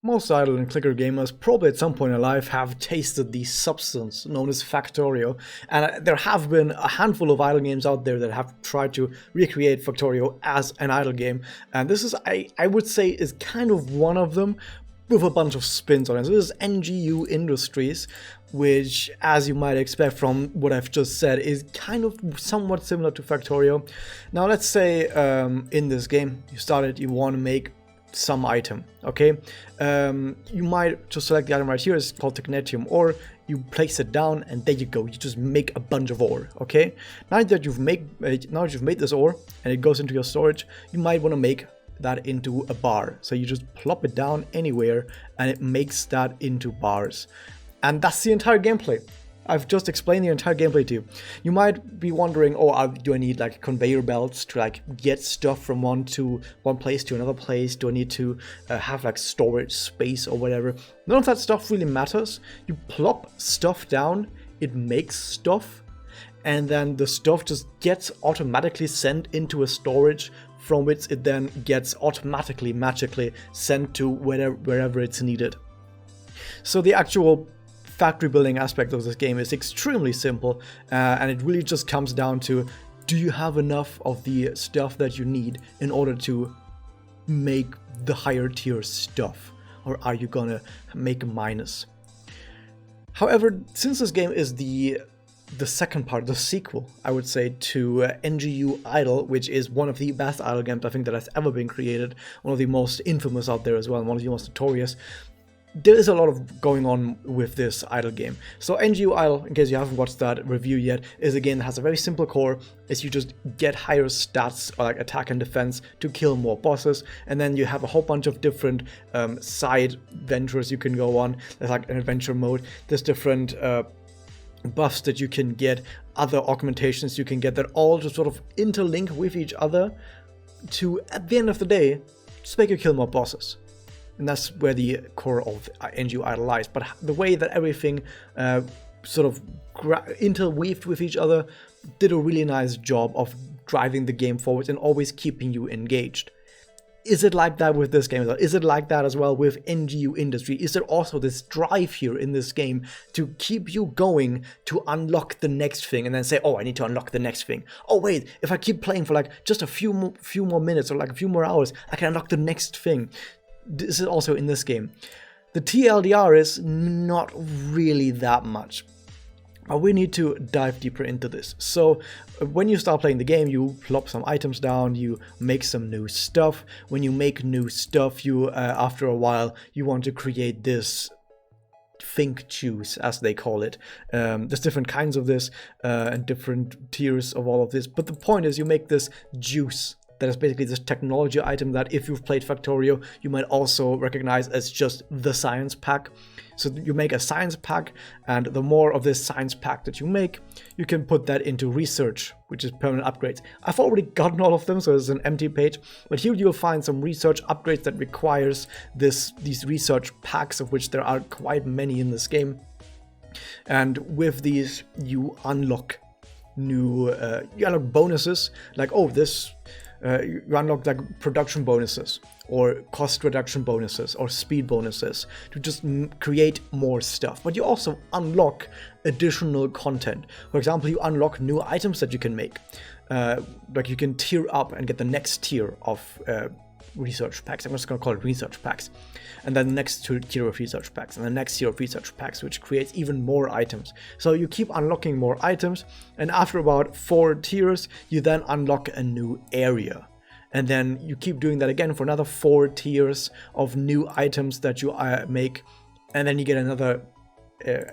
Most idle and clicker gamers probably at some point in life have tasted the substance known as Factorio, and there have been a handful of idle games out there that have tried to recreate Factorio as an idle game, and this is, I would say, is kind of one of them, with a bunch of spins on it. So this is NGU Industries, which, as you might expect from what I've just said, is kind of somewhat similar to Factorio. Now let's say in this game, you want to make some item, okay? You might just select the item right here, it's called Technetium, or you place it down and there you go, you just make a bunch of ore, okay? Now that you've made this ore and it goes into your storage, you might want to make that into a bar. So you just plop it down anywhere and it makes that into bars. And that's the entire gameplay. I've just explained the entire gameplay to you. You might be wondering, oh, do I need like conveyor belts to like get stuff from one place to another place? Do I need to have like storage space or whatever? None of that stuff really matters. You plop stuff down, it makes stuff, and then the stuff just gets automatically sent into a storage from which it then gets automatically, magically sent to wherever it's needed. So the actual factory building aspect of this game is extremely simple, and it really just comes down to, do you have enough of the stuff that you need in order to make the higher tier stuff, or are you gonna make a minus? However, since this game is the second part, the sequel, I would say, to NGU Idle, which is one of the best idle games I think that has ever been created, one of the most infamous out there as well, and one of the most notorious. There is a lot of going on with this idle game. So NGU Idle, in case you haven't watched that review yet, is a game that has a very simple core. Is you just get higher stats, or like attack and defense, to kill more bosses, and then you have a whole bunch of different side ventures you can go on. There's like an adventure mode. There's different buffs that you can get, other augmentations you can get, that all just sort of interlink with each other to, at the end of the day, just make you kill more bosses. And that's where the core of NGU Idle lies. But the way that everything sort of interweaved with each other did a really nice job of driving the game forward and always keeping you engaged. Is it like that with this game as well? Is it like that as well with NGU Industry? Is there also this drive here in this game to keep you going to unlock the next thing and then say, oh, I need to unlock the next thing. Oh, wait, if I keep playing for like just a few more minutes or like a few more hours, I can unlock the next thing. This is also in this game. The TLDR is not really that much, but we need to dive deeper into this. So when you start playing the game, you plop some items down, you make some new stuff. When you make new stuff, you after a while you want to create this think juice, as they call it. There's different kinds of this and different tiers of all of this, but the point is you make this juice that is basically this technology item that, if you've played Factorio, you might also recognize as just the science pack. So you make a science pack, and the more of this science pack that you make, you can put that into research, which is permanent upgrades. I've already gotten all of them, so it's an empty page, but here you'll find some research upgrades that requires these research packs, of which there are quite many in this game. And with these, you unlock new bonuses, like, oh, this you unlock like production bonuses or cost reduction bonuses or speed bonuses to just create more stuff. But you also unlock additional content. For example, you unlock new items that you can make. Like you can tier up and get the next tier of research packs. I'm just going to call it research packs. And then the next tier of research packs, and the next tier of research packs, which creates even more items. So you keep unlocking more items, and after about 4 tiers, you then unlock a new area. And then you keep doing that again for another 4 tiers of new items that you make, and then you get another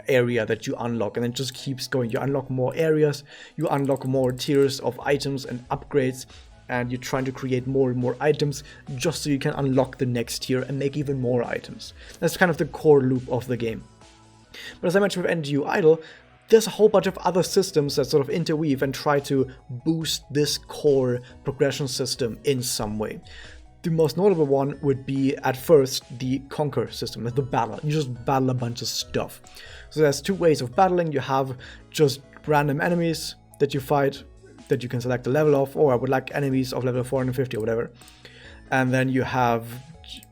area that you unlock, and then it just keeps going. You unlock more areas, you unlock more tiers of items and upgrades, and you're trying to create more and more items just so you can unlock the next tier and make even more items. That's kind of the core loop of the game. But as I mentioned with NGU Idle, there's a whole bunch of other systems that sort of interweave and try to boost this core progression system in some way. The most notable one would be, at first, the conquer system, the battle. You just battle a bunch of stuff. So there's 2 ways of battling. You have just random enemies that you fight, that you can select the level of, or I would like enemies of level 450 or whatever. And then you have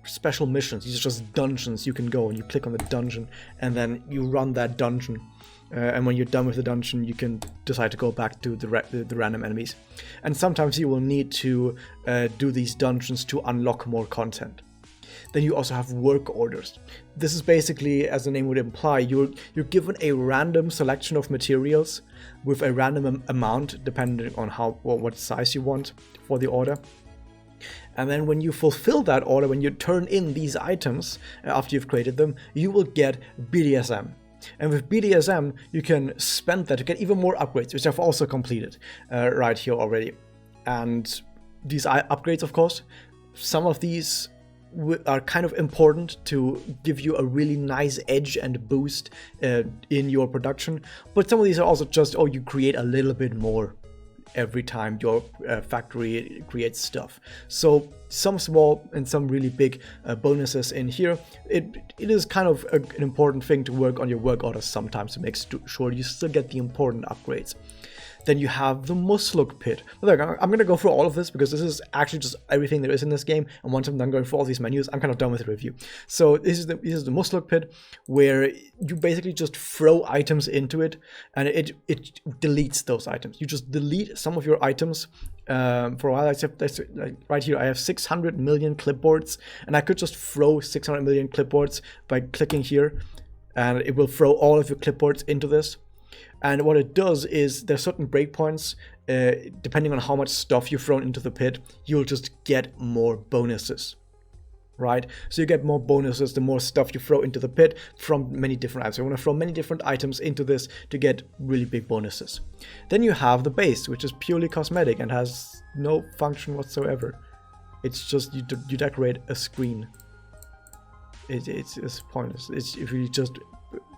special missions. These are just dungeons you can go, and you click on the dungeon, and then you run that dungeon. And when you're done with the dungeon, you can decide to go back to the random enemies. And sometimes you will need to do these dungeons to unlock more content. Then you also have work orders. This is basically, as the name would imply, you're given a random selection of materials with a random amount, depending on what size you want for the order. And then when you fulfill that order, when you turn in these items after you've created them, you will get BDSM. And with BDSM, you can spend that to get even more upgrades, which I've also completed right here already. And these upgrades, of course, some of these are kind of important to give you a really nice edge and boost in your production. But some of these are also just, you create a little bit more every time your factory creates stuff. So some small and some really big bonuses in here. It is kind of an important thing to work on your work orders sometimes to make sure you still get the important upgrades. Then you have the Musluk Pit. Look, I'm going to go through all of this because this is actually just everything there is in this game. And once I'm done going through all these menus, I'm kind of done with the review. So this is the Musluk Pit, where you basically just throw items into it, and it deletes those items. You just delete some of your items for a while. Except right here, I have 600 million clipboards, and I could just throw 600 million clipboards by clicking here, and it will throw all of your clipboards into this. And what it does is there's certain breakpoints, depending on how much stuff you've thrown into the pit, you'll just get more bonuses, right? So you get more bonuses the more stuff you throw into the pit from many different items. So you want to throw many different items into this to get really big bonuses. Then you have the base, which is purely cosmetic and has no function whatsoever. It's just you decorate a screen. It's pointless. It's really just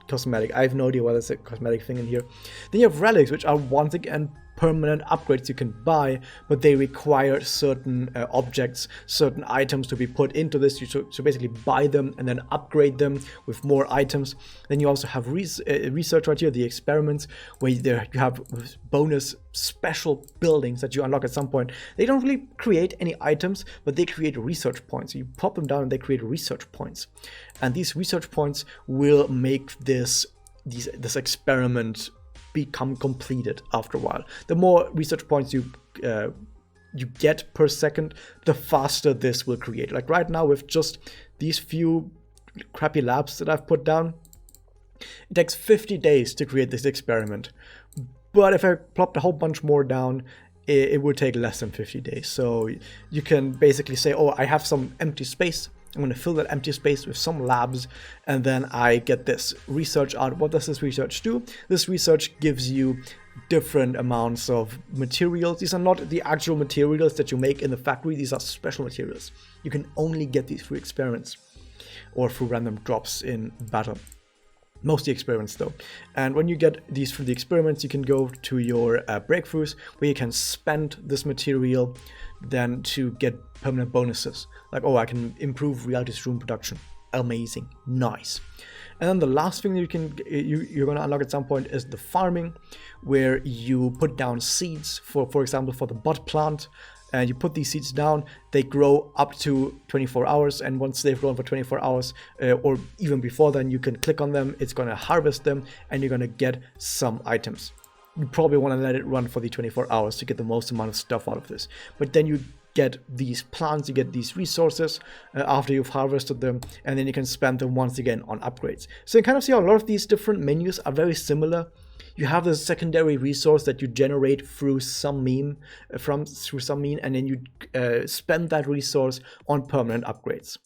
cosmetic. I have no idea why there's a cosmetic thing in here. Then you have relics, which are once again permanent upgrades you can buy, but they require certain objects, certain items to be put into this. So basically buy them and then upgrade them with more items. Then you also have research right here, the experiments, where you have bonus special buildings that you unlock at some point. They don't really create any items, but they create research points. So you pop them down and they create research points. And these research points will make this experiment become completed after a while. The more research points you get per second, the faster this will create. Like right now, with just these few crappy labs that I've put down, it takes 50 days to create this experiment. But if I plopped a whole bunch more down, it would take less than 50 days. So you can basically say, I have some empty space. I'm going to fill that empty space with some labs, and then I get this research out. What does this research do? This research gives you different amounts of materials. These are not the actual materials that you make in the factory. These are special materials. You can only get these through experiments or through random drops in battle. Mostly experiments though. And when you get these through the experiments, you can go to your breakthroughs, where you can spend this material then to get permanent bonuses. Like, I can improve reality stream production. Amazing. Nice. And then the last thing that you're going to unlock at some point is the farming, where you put down seeds for example, for the bud plant. And you put these seeds down, they grow up to 24 hours. And once they've grown for 24 hours, or even before then, you can click on them. It's going to harvest them, and you're going to get some items. You probably want to let it run for the 24 hours to get the most amount of stuff out of this. But then you get these plants, you get these resources after you've harvested them, and then you can spend them once again on upgrades. So you kind of see how a lot of these different menus are very similar. You have the secondary resource that you generate through some meme, and then you spend that resource on permanent upgrades.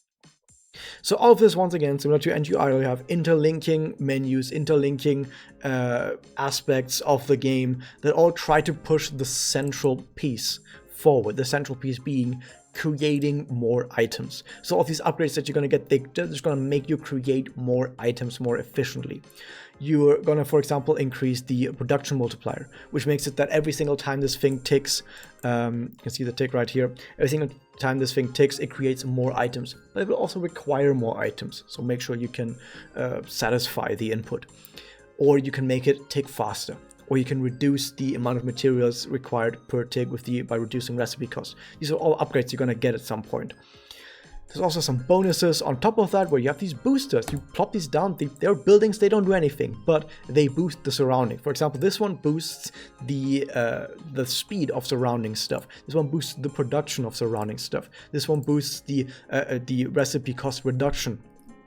So all of this, once again, similar to NGU Idle, you have interlinking menus, interlinking aspects of the game that all try to push the central piece forward. The central piece being creating more items. So all these upgrades that you're going to get, they're just going to make you create more items more efficiently. You're going to, for example, increase the production multiplier, which makes it that every single time this thing ticks, you can see the tick right here, every single time this thing ticks, it creates more items, but it will also require more items. So make sure you can satisfy the input, or you can make it tick faster, or you can reduce the amount of materials required per tick by reducing recipe costs. These are all upgrades you're going to get at some point. There's also some bonuses on top of that where you have these boosters. You plop these down, they're buildings, they don't do anything, but they boost the surrounding. For example, this one boosts the speed of surrounding stuff. This one boosts the production of surrounding stuff. This one boosts the recipe cost reduction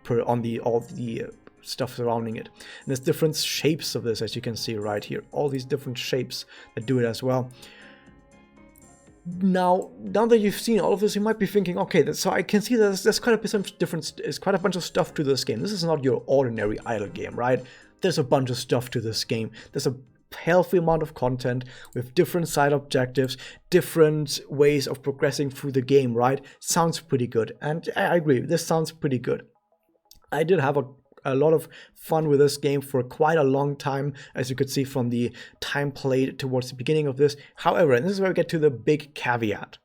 on all the stuff surrounding it. And there's different shapes of this, as you can see right here. All these different shapes that do it as well. Now that you've seen all of this, you might be thinking, okay, so I can see that there's quite a bunch of stuff to this game. This is not your ordinary idle game, right? There's a bunch of stuff to this game. There's a healthy amount of content with different side objectives, different ways of progressing through the game, right? Sounds pretty good, and I agree, this sounds pretty good. I did have a lot of fun with this game for quite a long time, as you could see from the time played towards the beginning of this. However, and this is where we get to the big caveat.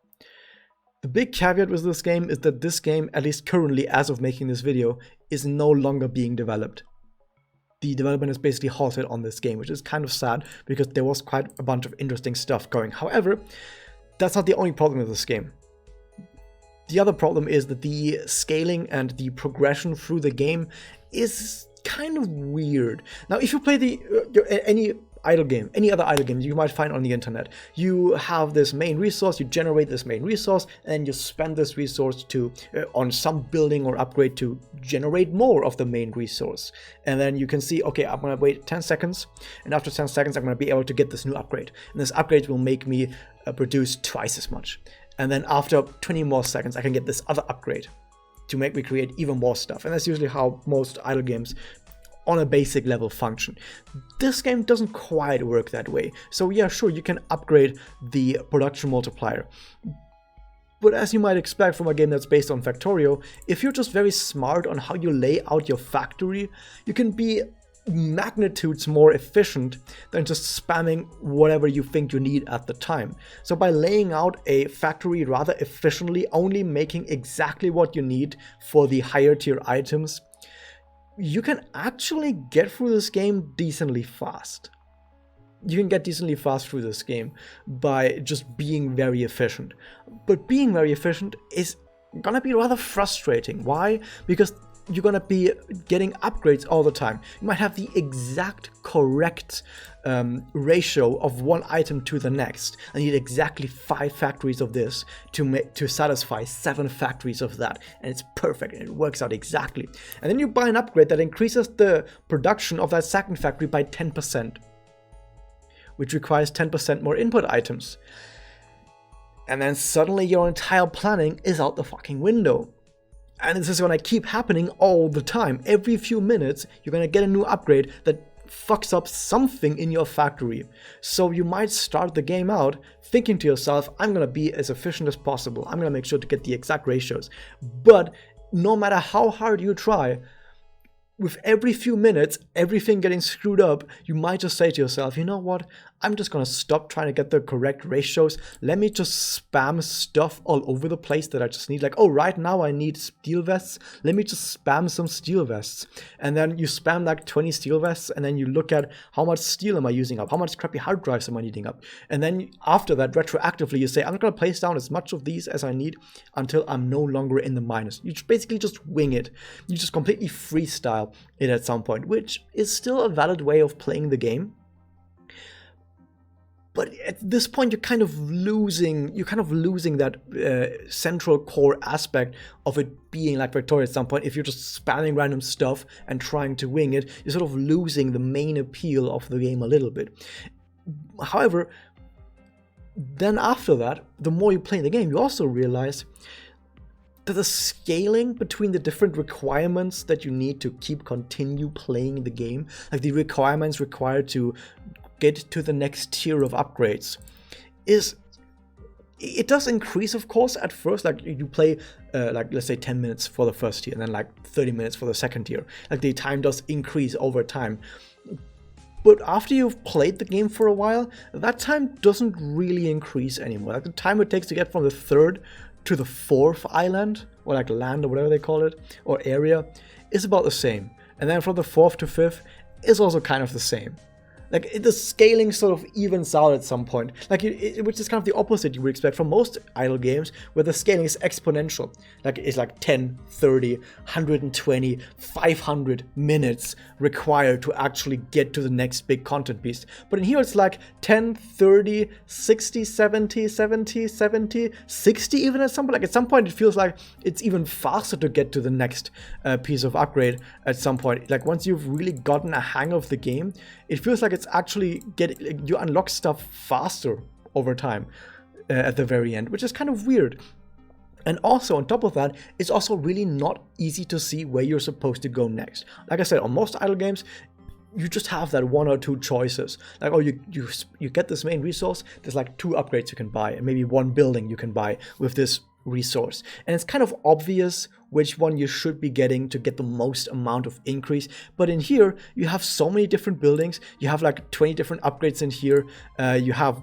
The big caveat with this game is that this game, at least currently as of making this video, is no longer being developed. The development is basically halted on this game, which is kind of sad because there was quite a bunch of interesting stuff going. However, that's not the only problem with this game. The other problem is that the scaling and the progression through the game is kind of weird. Now, if you play any other idle game you might find on the internet, you have this main resource, you generate this main resource, and you spend this resource on some building or upgrade to generate more of the main resource. And then you can see, okay, I'm gonna wait 10 seconds, and after 10 seconds I'm gonna be able to get this new upgrade. And this upgrade will make me produce twice as much. And then after 20 more seconds I can get this other upgrade to make me create even more stuff. And that's usually how most idle games on a basic level function. This game doesn't quite work that way. So yeah, sure, you can upgrade the production multiplier. But as you might expect from a game that's based on Factorio, if you're just very smart on how you lay out your factory, you can be magnitudes more efficient than just spamming whatever you think you need at the time. So by laying out a factory rather efficiently, only making exactly what you need for the higher tier items, you can actually get through this game decently fast. You can get decently fast through this game by just being very efficient. But being very efficient is gonna be rather frustrating. Why? Because you're gonna be getting upgrades all the time. You might have the exact correct ratio of one item to the next. I need exactly 5 factories of this to satisfy 7 factories of that, and it's perfect and it works out exactly. And then you buy an upgrade that increases the production of that second factory by 10%, which requires 10% more input items. And then suddenly your entire planning is out the fucking window. And this is gonna keep happening all the time. Every few minutes, you're gonna get a new upgrade that fucks up something in your factory. So you might start the game out thinking to yourself, I'm gonna be as efficient as possible. I'm gonna make sure to get the exact ratios. But no matter how hard you try, with every few minutes, everything getting screwed up, you might just say to yourself, you know what? I'm just gonna stop trying to get the correct ratios. Let me just spam stuff all over the place that I just need. Like, oh, right now I need steel vests. Let me just spam some steel vests. And then you spam like 20 steel vests, and then you look at how much steel am I using up? How much crappy hard drives am I needing up? And then after that, retroactively, you say, I'm gonna place down as much of these as I need until I'm no longer in the minus. You basically just wing it. You just completely freestyle it at some point, which is still a valid way of playing the game. But at this point, you're kind of losing that central core aspect of it being like Factorio at some point. If you're just spamming random stuff and trying to wing it, you're sort of losing the main appeal of the game a little bit. However, then after that, the more you play the game, you also realize that the scaling between the different requirements that you need to continue playing the game, like the requirements required to get to the next tier of upgrades, it does increase, of course, at first. Like you play like, let's say 10 minutes for the first tier and then like 30 minutes for the second tier. Like the time does increase over time. But after you've played the game for a while, that time doesn't really increase anymore. Like the time it takes to get from the 3rd to the 4th island, or like land, or whatever they call it, or area, is about the same. And then from the 4th to 5th is also kind of the same. Like the scaling sort of evens out at some point, like which is kind of the opposite you would expect from most idle games, where the scaling is exponential. Like it's like 10, 30, 120, 500 minutes required to actually get to the next big content piece. But in here it's like 10, 30, 60, 70, 70, 70, 60 even at some point. Like at some point it feels like it's even faster to get to the next piece of upgrade at some point. Like once you've really gotten a hang of the game, it feels like it's actually you unlock stuff faster over time at the very end, which is kind of weird. And also on top of that, it's also really not easy to see where you're supposed to go next. Like I said, on most idle games, you just have that one or two choices. Like, oh, you get this main resource, there's like 2 upgrades you can buy, and maybe 1 building you can buy with this resource. And it's kind of obvious which one you should be getting to get the most amount of increase. But in here, you have so many different buildings. You have like 20 different upgrades in here. You have,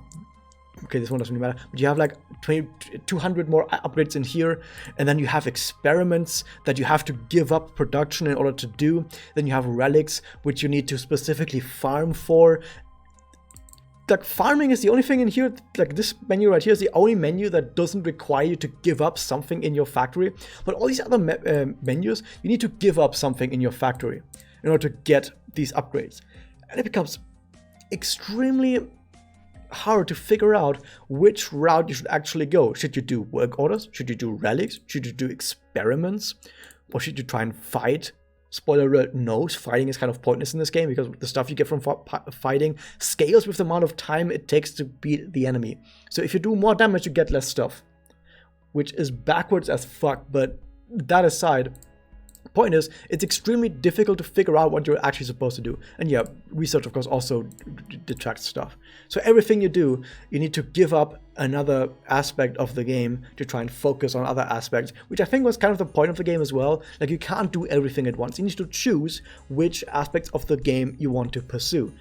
okay, this one doesn't really matter, but you have like 200 more upgrades in here. And then you have experiments that you have to give up production in order to do. Then you have relics, which you need to specifically farm for. Like farming is the only thing in here, like this menu right here is the only menu that doesn't require you to give up something in your factory. But all these other menus, you need to give up something in your factory in order to get these upgrades. And it becomes extremely hard to figure out which route you should actually go. Should you do work orders? Should you do relics? Should you do experiments? Or should you try and fight? Spoiler alert, no, fighting is kind of pointless in this game because the stuff you get from fighting scales with the amount of time it takes to beat the enemy. So if you do more damage, you get less stuff, which is backwards as fuck, but that aside, point is, it's extremely difficult to figure out what you're actually supposed to do. And yeah, research, of course, also detracts stuff. So everything you do, you need to give up another aspect of the game to try and focus on other aspects, which I think was kind of the point of the game as well. Like, you can't do everything at once. You need to choose which aspects of the game you want to pursue.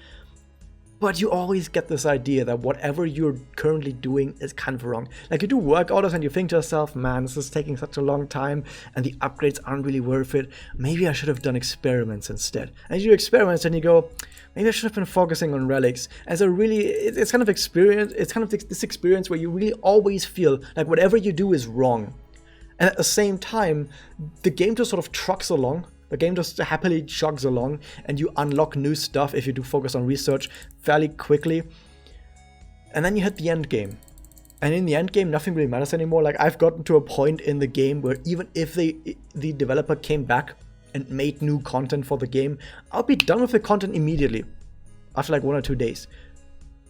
But you always get this idea that whatever you're currently doing is kind of wrong. Like, you do work orders and you think to yourself, man, this is taking such a long time and the upgrades aren't really worth it. Maybe I should have done experiments instead. And you do experiments and you go, maybe I should have been focusing on relics. As a really, it's kind of experience, it's kind of this experience where you really always feel like whatever you do is wrong. And at the same time, the game just sort of trucks along. The game just happily chugs along, and you unlock new stuff if you do focus on research fairly quickly. And then you hit the end game. And in the end game, nothing really matters anymore. Like, I've gotten to a point in the game where even if the developer came back and made new content for the game, I'll be done with the content immediately, after like 1 or 2 days.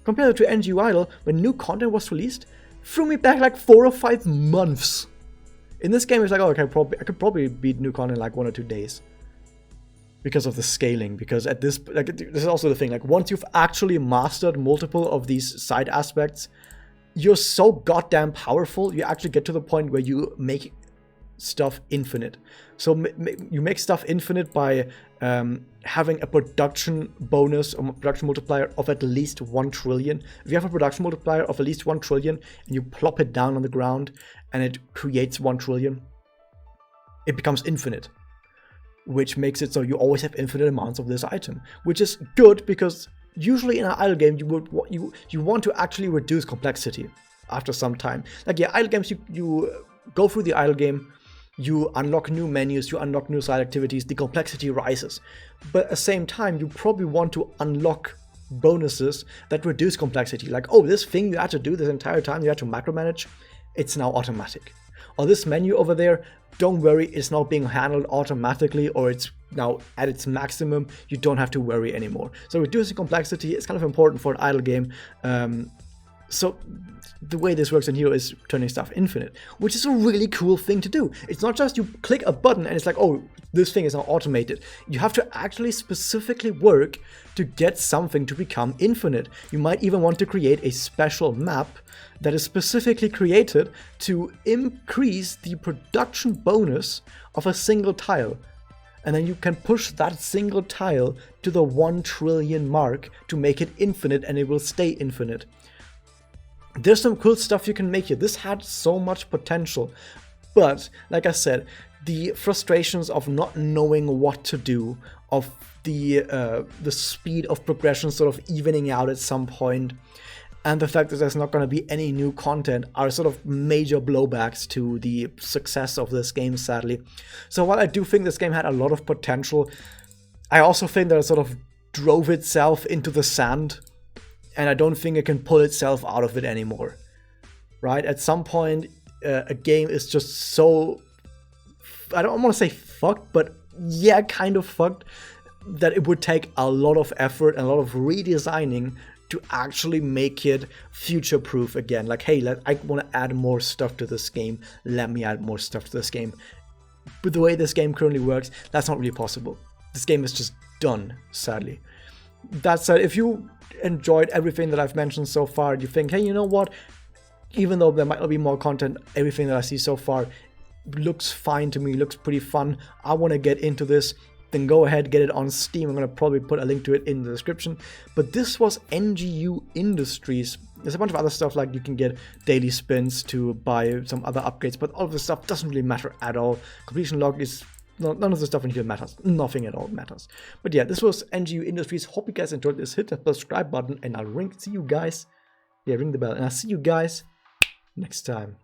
Compared to NGU Idle, when new content was released, threw me back like 4 or 5 months. In this game, it's like, oh, okay, I could probably beat new content in like 1 or 2 days. Because of the scaling, because at this, like, this is also the thing, like, once you've actually mastered multiple of these side aspects, you're so goddamn powerful, you actually get to the point where you make stuff infinite. So you make stuff infinite by having a production bonus or production multiplier of at least 1 trillion. If you have a production multiplier of at least 1 trillion and you plop it down on the ground and it creates 1 trillion, it becomes infinite. Which makes it so you always have infinite amounts of this item, which is good because usually in an idle game you want to actually reduce complexity after some time. Like, yeah, idle games, you go through the idle game, you unlock new menus, you unlock new side activities, the complexity rises. But at the same time, you probably want to unlock bonuses that reduce complexity. Like, oh, this thing you had to do this entire time, you had to macromanage, it's now automatic. Or this menu over there, don't worry, it's now being handled automatically, or it's now at its maximum, you don't have to worry anymore. So reducing complexity is kind of important for an idle game. So the way this works in here is turning stuff infinite, which is a really cool thing to do. It's not just you click a button and it's like, oh, this thing is now automated. You have to actually specifically work to get something to become infinite. You might even want to create a special map that is specifically created to increase the production bonus of a single tile. And then you can push that single tile to the 1 trillion mark to make it infinite, and it will stay infinite. There's some cool stuff you can make here. This had so much potential. But, like I said, the frustrations of not knowing what to do, of the speed of progression sort of evening out at some point, and the fact that there's not going to be any new content are sort of major blowbacks to the success of this game, sadly. So while I do think this game had a lot of potential, I also think that it sort of drove itself into the sand, and I don't think it can pull itself out of it anymore. Right? At some point, a game is just so, I don't want to say fucked, but yeah, kind of fucked, that it would take a lot of effort and a lot of redesigning to actually make it future-proof again. Like, hey, I want to add more stuff to this game. Let me add more stuff to this game. But the way this game currently works, that's not really possible. This game is just done, sadly. That said, if you enjoyed everything that I've mentioned so far, you think, hey, you know what? Even though there might not be more content, everything that I see so far looks fine to me, looks pretty fun. I want to get into this. Then go ahead, get it on Steam. I'm going to probably put a link to it in the description. But this was NGU Industries. There's a bunch of other stuff, like you can get daily spins to buy some other upgrades, but all of this stuff doesn't really matter at all. Completion log is, none of the stuff in here matters. Nothing at all matters. But yeah, this was NGU Industries. Hope you guys enjoyed this. Hit the subscribe button and I'll ring the bell, and I'll see you guys next time.